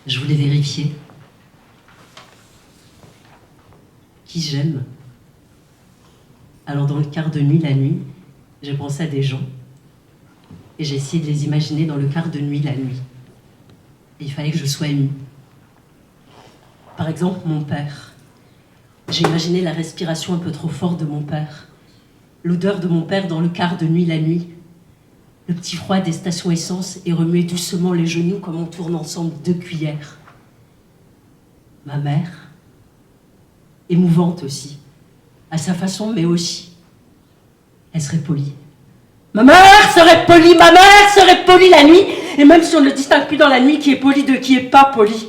Je voulais vérifier qui j'aime. Alors dans le quart de nuit, la nuit, j'ai pensé à des gens et j'ai essayé de les imaginer dans le quart de nuit, la nuit. Et il fallait que je sois émue. Par exemple, mon père. J'ai imaginé la respiration un peu trop forte de mon père, l'odeur de mon père dans le quart de nuit, la nuit, le petit froid des stations essence et remuer doucement les genoux comme on tourne ensemble 2 cuillères. Ma mère, émouvante aussi, à sa façon, mais aussi, elle serait polie. Ma mère serait polie la nuit, et même si on ne distingue plus dans la nuit qui est poli de qui est pas poli,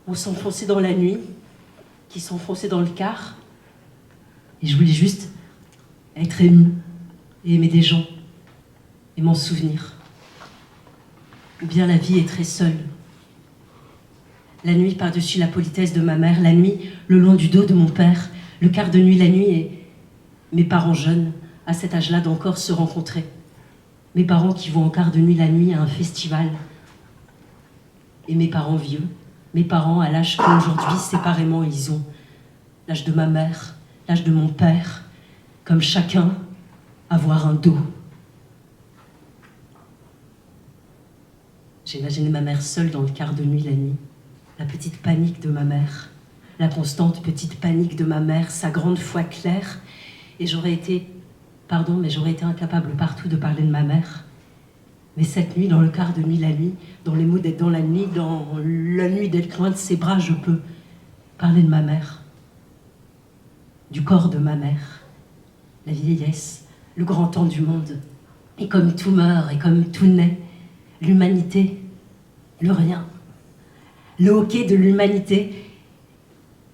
on s'enfonçait dans la nuit, qui s'enfonçait dans le quart, et je voulais juste être émue, et aimer des gens, et m'en souvenir. Ou bien la vie est très seule. La nuit par-dessus la politesse de ma mère, la nuit le long du dos de mon père, le quart de nuit, la nuit, et mes parents jeunes, à cet âge-là d'encore se rencontrer. Mes parents qui vont en quart de nuit, la nuit, à un festival. Et mes parents vieux, mes parents à l'âge qu'aujourd'hui, séparément, ils ont. L'âge de ma mère, l'âge de mon père, comme chacun, avoir un dos. J'ai imaginé ma mère seule dans le quart de nuit, la nuit. La petite panique de ma mère, la constante petite panique de ma mère, sa grande foi claire. Et j'aurais été incapable partout de parler de ma mère. Mais cette nuit, dans le quart de nuit, la nuit, dans les mots d'être dans la nuit d'être loin de ses bras, je peux parler de ma mère, du corps de ma mère, la vieillesse, le grand temps du monde. Et comme tout meurt et comme tout naît, l'humanité, le rien, le hockey de l'humanité.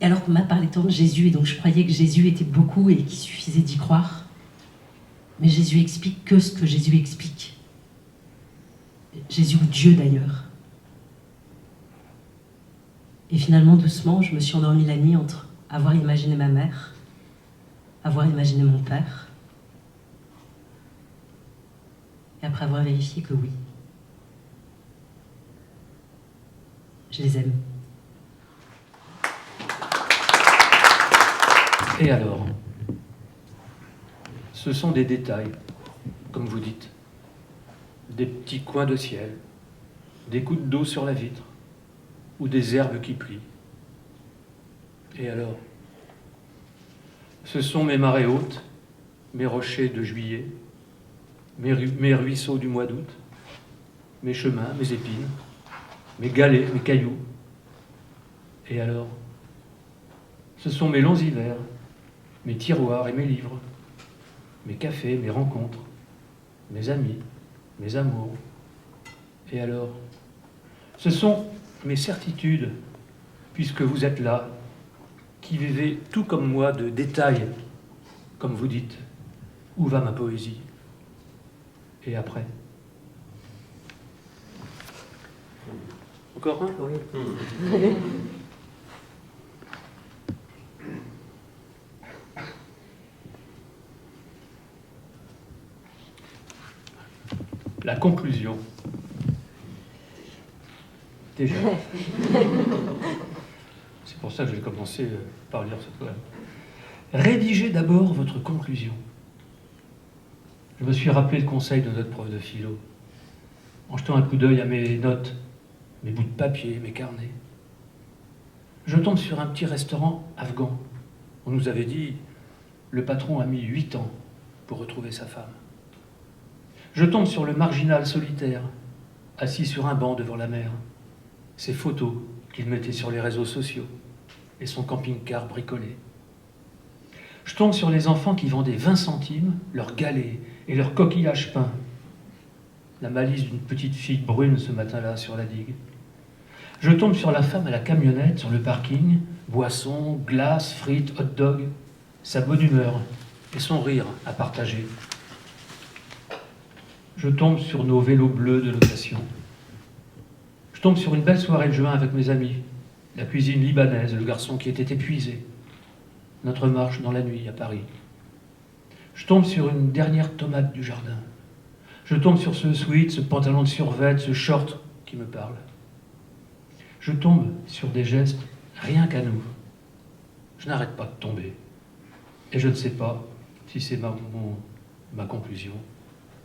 Et alors qu'on m'a parlé tant de Jésus, et donc je croyais que Jésus était beaucoup et qu'il suffisait d'y croire. Mais Jésus explique que ce que Jésus explique. Jésus ou Dieu d'ailleurs. Et finalement, doucement, je me suis endormie la nuit entre avoir imaginé ma mère, avoir imaginé mon père, et après avoir vérifié que oui, je les aime. Et alors? Ce sont des détails, comme vous dites. Des petits coins de ciel, des gouttes d'eau sur la vitre, ou des herbes qui plient. Et alors? Ce sont mes marées hautes, mes rochers de juillet, mes ruisseaux du mois d'août, mes chemins, mes épines, mes galets, mes cailloux. Et alors? Ce sont mes longs hivers, mes tiroirs et mes livres, mes cafés, mes rencontres, mes amis, mes amours. Et alors? Ce sont mes certitudes, puisque vous êtes là, qui vivez tout comme moi de détails, comme vous dites. Où va ma poésie? Et après? Encore un? Oui. La conclusion. Déjà. C'est pour ça que je vais commencer par lire ce poème. Rédigez d'abord votre conclusion. Je me suis rappelé le conseil de notre prof de philo, en jetant un coup d'œil à mes notes, mes bouts de papier, mes carnets. Je tombe sur un petit restaurant afghan. On nous avait dit, le patron a mis 8 ans pour retrouver sa femme. Je tombe sur le marginal solitaire, assis sur un banc devant la mer, ses photos qu'il mettait sur les réseaux sociaux et son camping-car bricolé. Je tombe sur les enfants qui vendaient 20 centimes, leurs galets et leurs coquillages peints. La malice d'une petite fille brune ce matin-là sur la digue. Je tombe sur la femme à la camionnette, sur le parking, boissons, glaces, frites, hot dog, sa bonne humeur et son rire à partager. Je tombe sur nos vélos bleus de location. Je tombe sur une belle soirée de juin avec mes amis, la cuisine libanaise, le garçon qui était épuisé, notre marche dans la nuit à Paris. Je tombe sur une dernière tomate du jardin. Je tombe sur ce sweat, ce pantalon de survêt, ce short qui me parle. Je tombe sur des gestes rien qu'à nous. Je n'arrête pas de tomber. Et je ne sais pas si c'est ma conclusion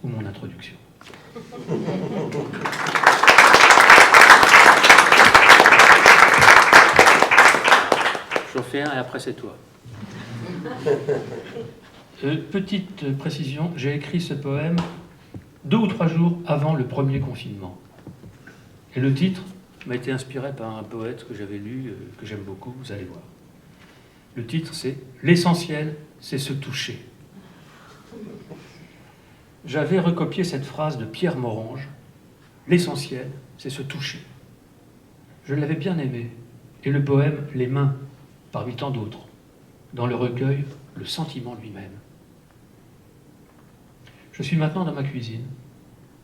ou mon introduction. J'en fais un et après c'est toi. Petite précision, j'ai écrit ce poème 2 ou 3 jours avant le premier confinement. Et le titre m'a été inspiré par un poète que j'avais lu, que j'aime beaucoup, vous allez voir. Le titre c'est « L'essentiel, c'est se toucher ». J'avais recopié cette phrase de Pierre Morange. « L'essentiel, c'est se toucher ». Je l'avais bien aimé, et le poème « Les mains », parmi tant d'autres, dans le recueil « Le sentiment lui-même ». Je suis maintenant dans ma cuisine,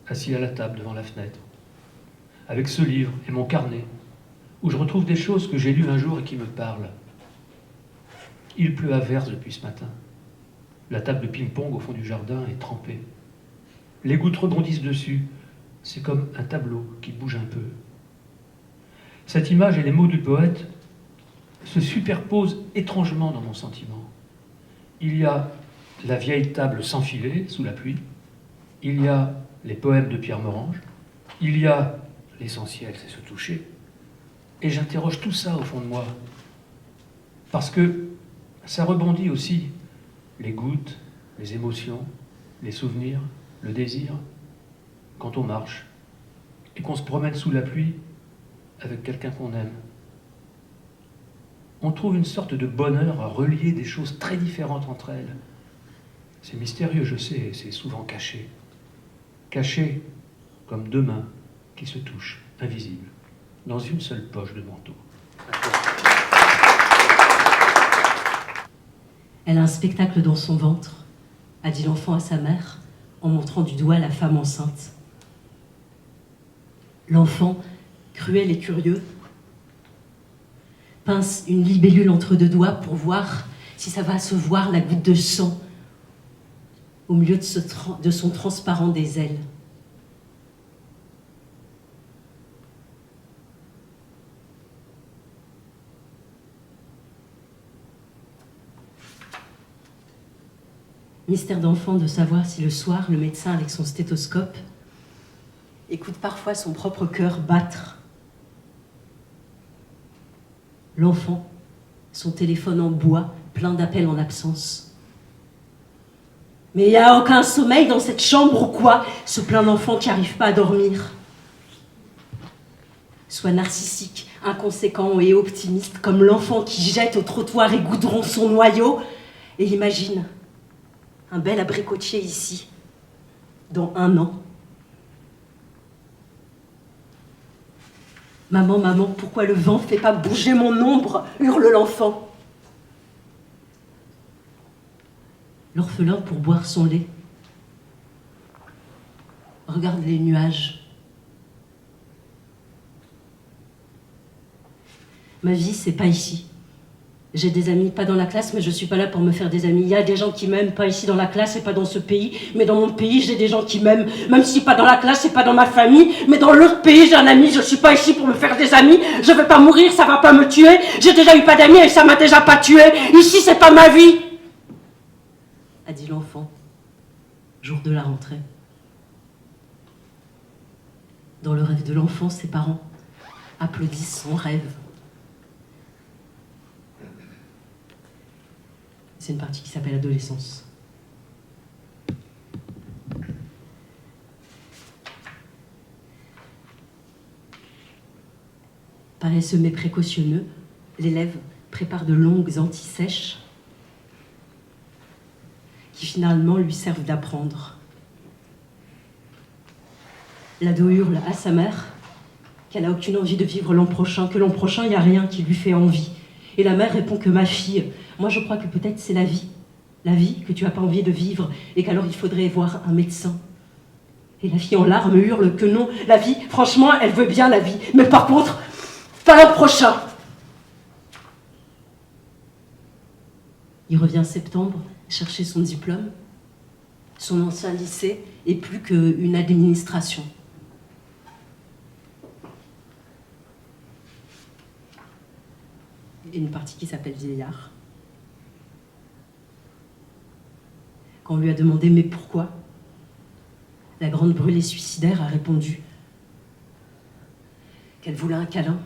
assis à la table devant la fenêtre, avec ce livre et mon carnet, où je retrouve des choses que j'ai lues un jour et qui me parlent. Il pleut à verse depuis ce matin. La table de ping-pong au fond du jardin est trempée. Les gouttes rebondissent dessus. C'est comme un tableau qui bouge un peu. Cette image et les mots du poète se superposent étrangement dans mon sentiment. Il y a la vieille table sans filet, sous la pluie. Il y a les poèmes de Pierre Morange. Il y a l'essentiel, c'est se toucher. Et j'interroge tout ça au fond de moi. Parce que ça rebondit aussi. Les gouttes, les émotions, les souvenirs, le désir. Quand on marche et qu'on se promène sous la pluie avec quelqu'un qu'on aime. On trouve une sorte de bonheur à relier des choses très différentes entre elles. C'est mystérieux, je sais, et c'est souvent caché. Caché comme 2 mains qui se touchent, invisibles, dans une seule poche de manteau. Elle a un spectacle dans son ventre, a dit l'enfant à sa mère, en montrant du doigt la femme enceinte. L'enfant, cruel et curieux, pince une libellule entre 2 doigts pour voir si ça va se voir la goutte de sang au milieu de son transparent des ailes. Mystère d'enfant de savoir si le soir, le médecin avec son stéthoscope écoute parfois son propre cœur battre. L'enfant, son téléphone en bois, plein d'appels en absence. Mais il n'y a aucun sommeil dans cette chambre ou quoi? Ce plein d'enfants qui n'arrive pas à dormir. Soit narcissique, inconséquent et optimiste, comme l'enfant qui jette au trottoir et goudron son noyau et imagine un bel abricotier ici, dans 1 an. Maman, maman, pourquoi le vent fait pas bouger mon ombre? Hurle l'enfant. L'orphelin pour boire son lait. Regarde les nuages. Ma vie, c'est pas ici. J'ai des amis, pas dans la classe, mais je suis pas là pour me faire des amis. Il y a des gens qui m'aiment, pas ici dans la classe et pas dans ce pays. Mais dans mon pays, j'ai des gens qui m'aiment, même si pas dans la classe et pas dans ma famille. Mais dans l'autre pays, j'ai un ami, je suis pas ici pour me faire des amis. Je vais pas mourir, ça va pas me tuer. J'ai déjà eu pas d'amis et ça m'a déjà pas tué. Ici, c'est pas ma vie, a dit l'enfant, jour de la rentrée. Dans le rêve de l'enfant, ses parents applaudissent son rêve. C'est une partie qui s'appelle Adolescence. Paresseux mais précautionneux, l'élève prépare de longues anti-sèches qui finalement lui servent d'apprendre. L'ado hurle à sa mère qu'elle n'a aucune envie de vivre l'an prochain, que l'an prochain, il n'y a rien qui lui fait envie. Et la mère répond que ma fille, moi je crois que peut-être c'est la vie que tu n'as pas envie de vivre et qu'alors il faudrait voir un médecin. Et la fille en larmes hurle que non, la vie, franchement, elle veut bien la vie, mais par contre, pas l'an prochain. Il revient septembre chercher son diplôme, son ancien lycée et plus qu'une administration. et une partie qui s'appelle Vieillard. Quand on lui a demandé « Mais pourquoi ?» la grande brûlée suicidaire a répondu qu'elle voulait un câlin.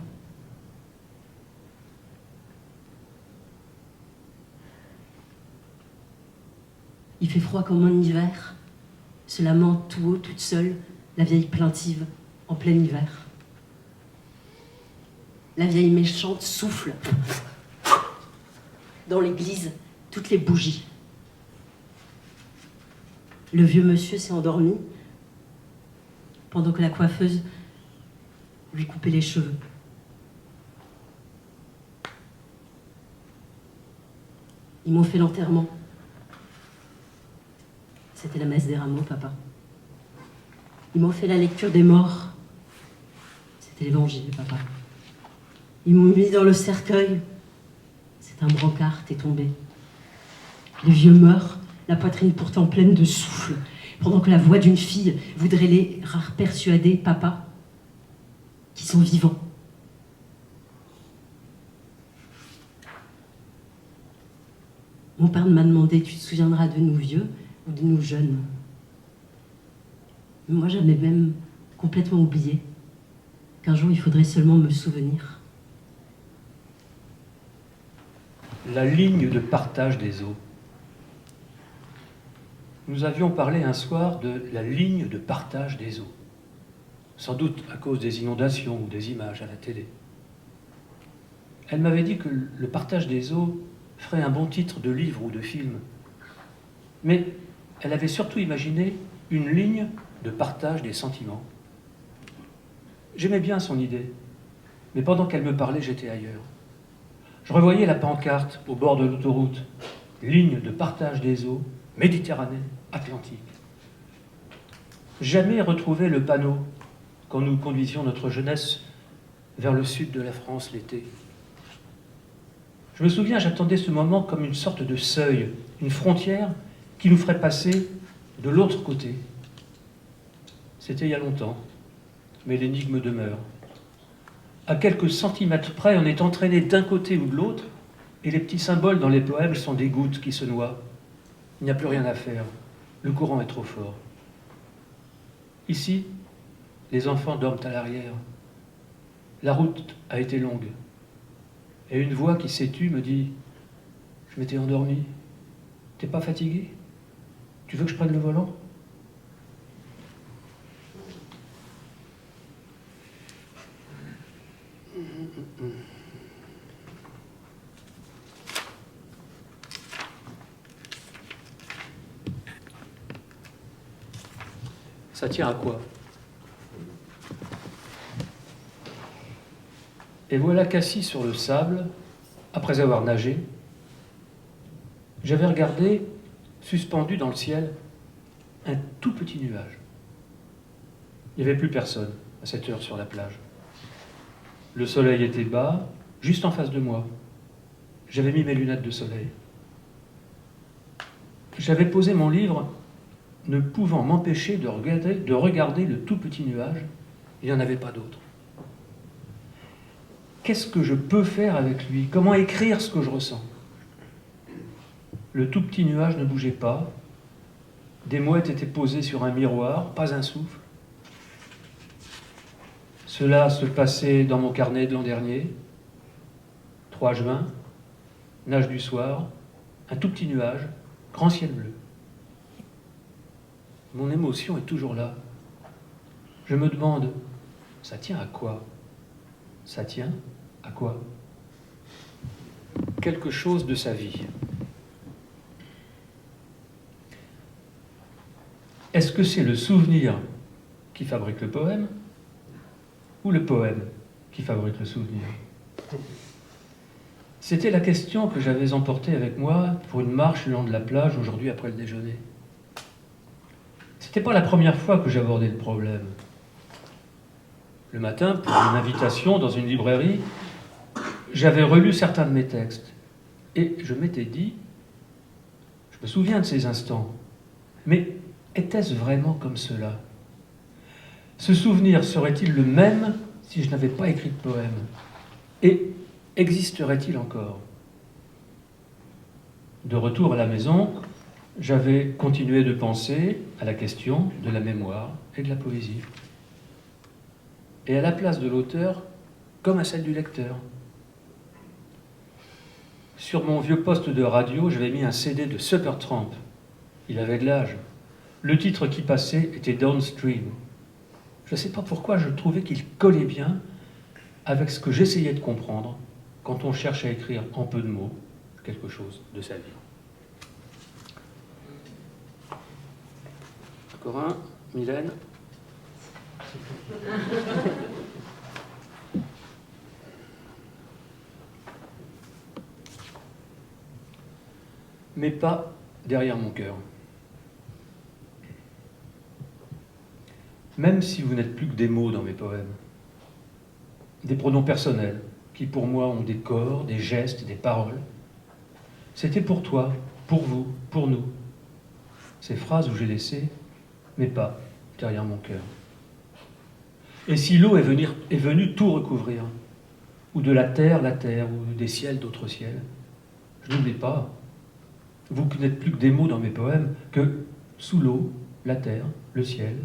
Il fait froid comme en hiver, se lamente tout haut, toute seule, la vieille plaintive, en plein hiver. La vieille méchante souffle dans l'église toutes les bougies. Le vieux monsieur s'est endormi pendant que la coiffeuse lui coupait les cheveux. Ils m'ont fait l'enterrement. C'était la messe des rameaux, papa. Ils m'ont fait la lecture des morts. C'était l'évangile, papa. Ils m'ont mis dans le cercueil. C'est un brancard, t'es tombé. Le vieux meurt, la poitrine pourtant pleine de souffle, pendant que la voix d'une fille voudrait les persuader, papa, qu'ils sont vivants. Mon père m'a demandé, tu te souviendras de nous vieux ou de nous jeunes? Mais moi, j'avais même complètement oublié qu'un jour, il faudrait seulement me souvenir. La ligne de partage des eaux. Nous avions parlé un soir de la ligne de partage des eaux, sans doute à cause des inondations ou des images à la télé. Elle m'avait dit que le partage des eaux ferait un bon titre de livre ou de film, mais elle avait surtout imaginé une ligne de partage des sentiments. J'aimais bien son idée, mais pendant qu'elle me parlait, j'étais ailleurs. Je revoyais la pancarte au bord de l'autoroute, ligne de partage des eaux, Méditerranée, Atlantique. Jamais retrouvé le panneau quand nous conduisions notre jeunesse vers le sud de la France l'été. Je me souviens, j'attendais ce moment comme une sorte de seuil, une frontière qui nous ferait passer de l'autre côté. C'était il y a longtemps, mais l'énigme demeure. À quelques centimètres près, on est entraîné d'un côté ou de l'autre, et les petits symboles dans les poèmes sont des gouttes qui se noient. Il n'y a plus rien à faire. Le courant est trop fort. Ici, les enfants dorment à l'arrière. La route a été longue. Et une voix qui s'est tue me dit « Je m'étais endormi. T'es pas fatigué? Tu veux que je prenne le volant ?» Ça tient à quoi? Et voilà qu'assis sur le sable, après avoir nagé, j'avais regardé, suspendu dans le ciel, un tout petit nuage. Il n'y avait plus personne à cette heure sur la plage. Le soleil était bas, juste en face de moi. J'avais mis mes lunettes de soleil. J'avais posé mon livre, ne pouvant m'empêcher de regarder le tout petit nuage. Il n'y en avait pas d'autre. Qu'est-ce que je peux faire avec lui? Comment écrire ce que je ressens? Le tout petit nuage ne bougeait pas. Des mouettes étaient posées sur un miroir, pas un souffle. Cela se passait dans mon carnet de l'an dernier. 3 juin, nage du soir, un tout petit nuage, grand ciel bleu. Mon émotion est toujours là. Je me demande, ça tient à quoi? Ça tient à quoi? Quelque chose de sa vie. Est-ce que c'est le souvenir qui fabrique le poème ou le poème qui fabrique le souvenir? C'était la question que j'avais emportée avec moi pour une marche le long de la plage aujourd'hui après le déjeuner. C'était pas la première fois que j'abordais le problème. Le matin, pour une invitation dans une librairie, j'avais relu certains de mes textes. Et je m'étais dit, je me souviens de ces instants, mais était-ce vraiment comme cela? Ce souvenir serait-il le même si je n'avais pas écrit de poème? Et existerait-il encore? De retour à la maison, j'avais continué de penser à la question de la mémoire et de la poésie. Et à la place de l'auteur, comme à celle du lecteur. Sur mon vieux poste de radio, j'avais mis un CD de Supertramp. Il avait de l'âge. Le titre qui passait était Downstream. Je ne sais pas pourquoi je trouvais qu'il collait bien avec ce que j'essayais de comprendre quand on cherche à écrire en peu de mots quelque chose de sa vie. Encore un, Mylène. Mais pas derrière mon cœur. Même si vous n'êtes plus que des mots dans mes poèmes, des pronoms personnels qui pour moi ont des corps, des gestes, des paroles, c'était pour toi, pour vous, pour nous. Ces phrases où j'ai laissé, mais pas derrière mon cœur. Et si l'eau est venue tout recouvrir, ou de la terre, ou des ciels, d'autres ciels, je n'oublie pas, vous qui n'êtes plus que des mots dans mes poèmes, que sous l'eau, la terre, le ciel,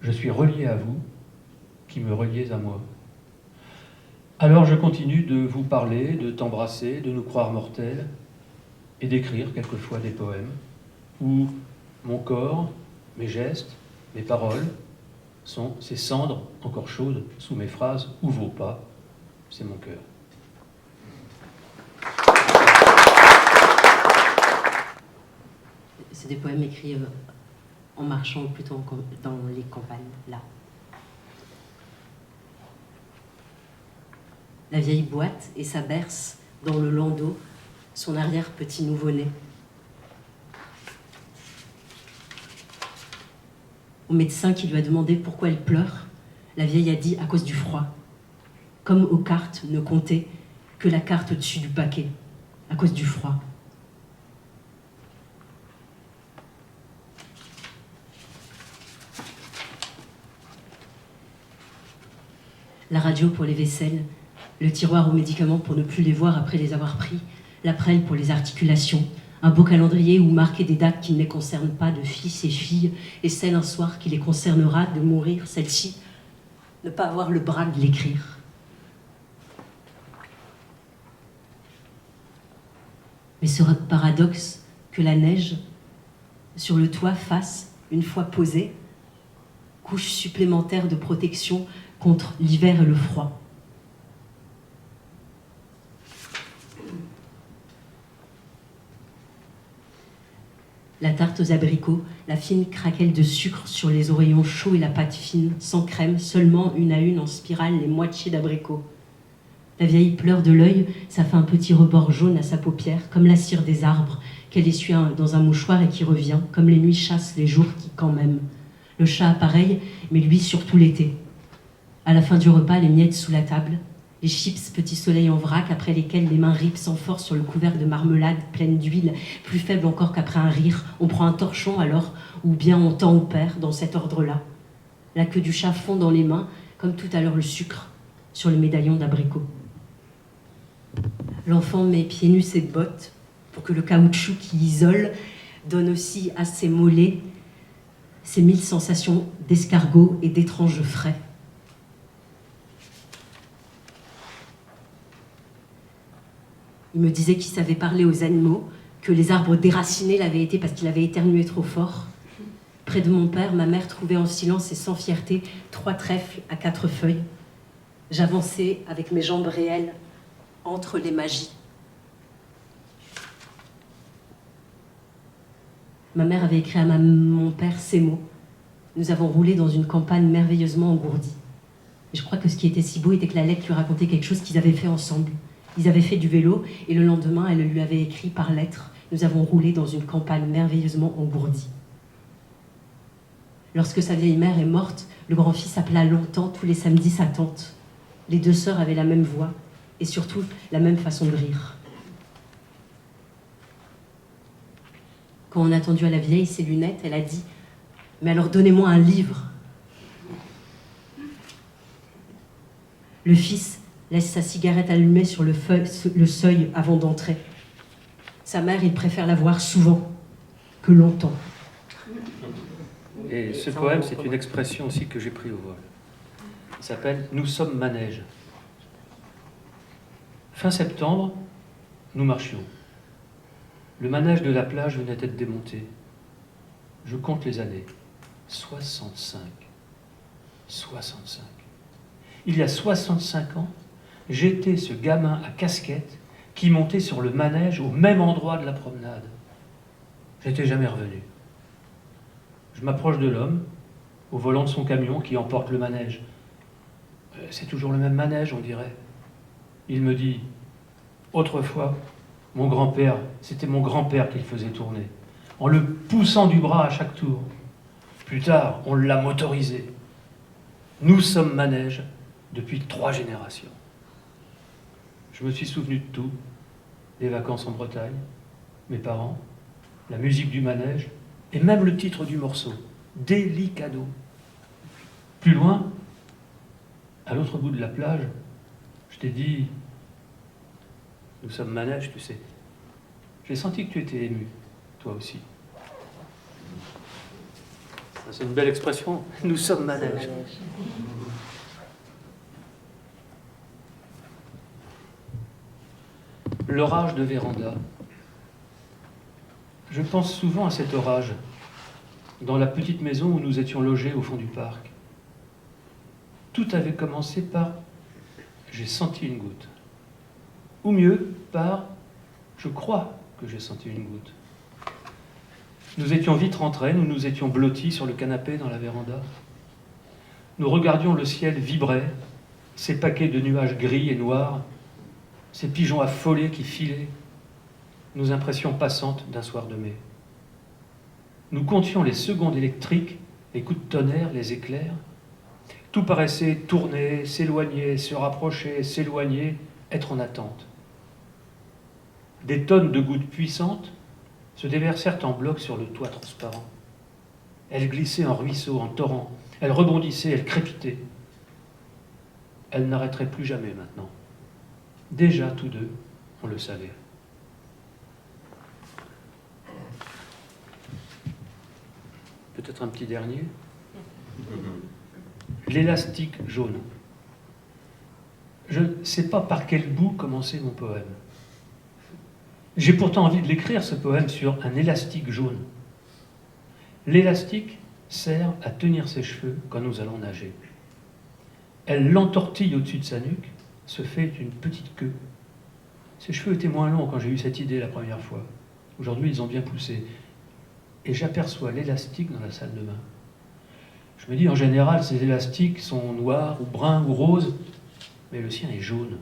je suis relié à vous, qui me reliez à moi. Alors je continue de vous parler, de t'embrasser, de nous croire mortels, et d'écrire quelquefois des poèmes, où mon corps, mes gestes, mes paroles, sont ces cendres encore chaudes sous mes phrases, ou vos pas, c'est mon cœur. C'est des poèmes écrits en marchant, plutôt dans les campagnes, là. La vieille boîte et sa berce dans le landau, son arrière-petit nouveau-né. Au médecin qui lui a demandé pourquoi elle pleure, la vieille a dit à cause du froid. Comme aux cartes ne comptait que la carte au-dessus du paquet, à cause du froid. La radio pour les vaisselles, le tiroir aux médicaments pour ne plus les voir après les avoir pris, la prêle pour les articulations, un beau calendrier où marquer des dates qui ne les concernent pas de fils et filles, et celle un soir qui les concernera de mourir, celle-ci, ne pas avoir le bras de l'écrire. Mais ce paradoxe que la neige, sur le toit fasse, une fois posée, couche supplémentaire de protection contre l'hiver et le froid. La tarte aux abricots, la fine craquelle de sucre sur les oreillons chauds et la pâte fine, sans crème, seulement une à une en spirale les moitiés d'abricots. La vieille pleure de l'œil, ça fait un petit rebord jaune à sa paupière, comme la cire des arbres, qu'elle essuie dans un mouchoir et qui revient, comme les nuits chassent les jours qui quand même. Le chat a pareil, mais lui surtout l'été. À la fin du repas, les miettes sous la table, les chips petit soleil en vrac, après lesquels les mains ripent sans force sur le couvert de marmelade pleine d'huile, plus faible encore qu'après un rire. On prend un torchon alors, ou bien on tend ou perd, dans cet ordre-là. La queue du chat fond dans les mains, comme tout à l'heure le sucre, sur le médaillon d'abricot. L'enfant met pieds nus ses bottes, pour que le caoutchouc qui isole donne aussi à ses mollets ces mille sensations d'escargot et d'étranges frais. Il me disait qu'il savait parler aux animaux, que les arbres déracinés l'avaient été parce qu'il avait éternué trop fort. Près de mon père, ma mère trouvait en silence et sans fierté 3 trèfles à 4 feuilles. J'avançais avec mes jambes réelles entre les magies. Ma mère avait écrit à mon père ces mots. Nous avons roulé dans une campagne merveilleusement engourdie. Et je crois que ce qui était si beau était que la lettre lui racontait quelque chose qu'ils avaient fait ensemble. Ils avaient fait du vélo et le lendemain, elle lui avait écrit par lettre « Nous avons roulé dans une campagne merveilleusement engourdie ». Lorsque sa vieille mère est morte, le grand-fils appela longtemps tous les samedis sa tante. Les 2 sœurs avaient la même voix et surtout la même façon de rire. Quand on a tendu à la vieille ses lunettes, elle a dit « Mais alors donnez-moi un livre ». Le fils laisse sa cigarette allumée sur le seuil avant d'entrer. Sa mère, il préfère la voir souvent que longtemps. Et ce poème, c'est une expression aussi que j'ai pris au vol. Il s'appelle « Nous sommes manège ». Fin septembre, nous marchions. Le manège de la plage venait d'être démonté. Je compte les années. 65. 65. Il y a 65 ans, j'étais ce gamin à casquette qui montait sur le manège au même endroit de la promenade. J'étais jamais revenu. Je m'approche de l'homme, au volant de son camion qui emporte le manège. C'est toujours le même manège, on dirait. Il me dit, autrefois, mon grand-père, c'était mon grand-père qui le faisait tourner, en le poussant du bras à chaque tour. Plus tard, on l'a motorisé. Nous sommes manège depuis 3 générations. Je me suis souvenu de tout, les vacances en Bretagne, mes parents, la musique du manège, et même le titre du morceau, Délicado. Plus loin, à l'autre bout de la plage, je t'ai dit, nous sommes manège, tu sais. J'ai senti que tu étais ému, toi aussi. C'est une belle expression, nous sommes manège. L'orage de Véranda. Je pense souvent à cet orage, dans la petite maison où nous étions logés au fond du parc. Tout avait commencé par « j'ai senti une goutte ». Ou mieux, par « je crois que j'ai senti une goutte ». Nous étions vite rentrés, nous nous étions blottis sur le canapé dans la véranda. Nous regardions le ciel vibrer, ces paquets de nuages gris et noirs, ces pigeons affolés qui filaient, nos impressions passantes d'un soir de mai. Nous comptions les secondes électriques, les coups de tonnerre, les éclairs. Tout paraissait tourner, s'éloigner, se rapprocher, s'éloigner, être en attente. Des tonnes de gouttes puissantes se déversèrent en bloc sur le toit transparent. Elles glissaient en ruisseaux, en torrents. Elles rebondissaient, elles crépitaient. Elles n'arrêteraient plus jamais maintenant. Déjà, tous deux, on le savait. Peut-être un petit dernier. L'élastique jaune. Je ne sais pas par quel bout commencer mon poème. J'ai pourtant envie de l'écrire, ce poème, sur un élastique jaune. L'élastique sert à tenir ses cheveux quand nous allons nager. Elle l'entortille au-dessus de sa nuque, se fait une petite queue. Ses cheveux étaient moins longs quand j'ai eu cette idée la première fois. Aujourd'hui, ils ont bien poussé. Et j'aperçois l'élastique dans la salle de bain. Je me dis, en général, ces élastiques sont noirs ou bruns ou roses, mais le sien est jaune.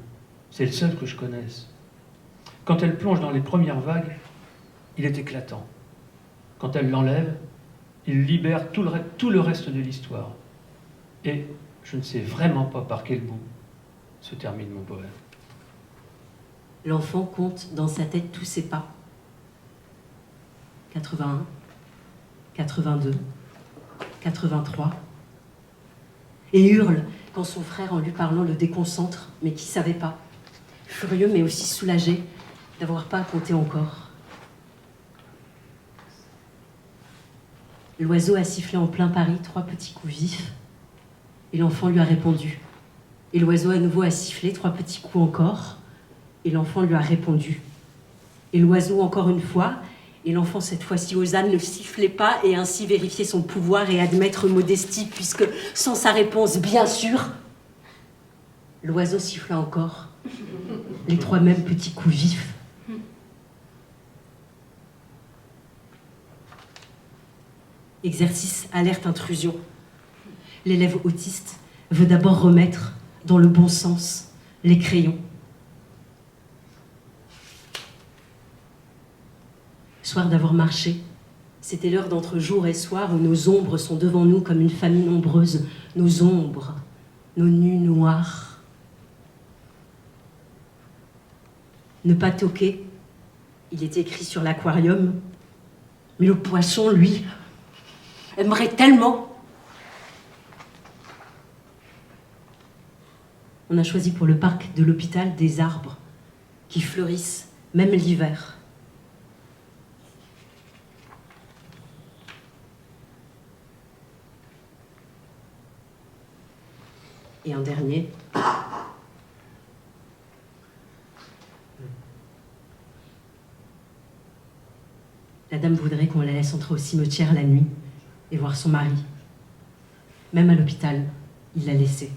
C'est le seul que je connaisse. Quand elle plonge dans les premières vagues, il est éclatant. Quand elle l'enlève, il libère tout le reste de l'histoire. Et je ne sais vraiment pas par quel bout se termine mon poème. L'enfant compte dans sa tête tous ses pas. 81, 82, 83. Et hurle quand son frère, en lui parlant, le déconcentre, mais qui ne savait pas. Furieux, mais aussi soulagé d'avoir pas à compter encore. L'oiseau a sifflé en plein Paris 3 petits coups vifs, et l'enfant lui a répondu. Et l'oiseau à nouveau a sifflé 3 petits coups encore, et l'enfant lui a répondu. Et l'oiseau encore une fois, et l'enfant cette fois-ci osa ne siffler pas et ainsi vérifier son pouvoir et admettre modestie, puisque sans sa réponse, bien sûr, l'oiseau siffla encore les 3 mêmes petits coups vifs. Exercice, alerte, intrusion. L'élève autiste veut d'abord remettre dans le bon sens les crayons. Soir d'avoir marché, c'était l'heure d'entre jour et soir où nos ombres sont devant nous comme une famille nombreuse. Nos ombres, nos nus noirs. Ne pas toquer, il est écrit sur l'aquarium. Mais le poisson, lui, aimerait tellement. On a choisi pour le parc de l'hôpital des arbres qui fleurissent, même l'hiver. Et un dernier. La dame voudrait qu'on la laisse entrer au cimetière la nuit et voir son mari. Même à l'hôpital, il l'a laissée.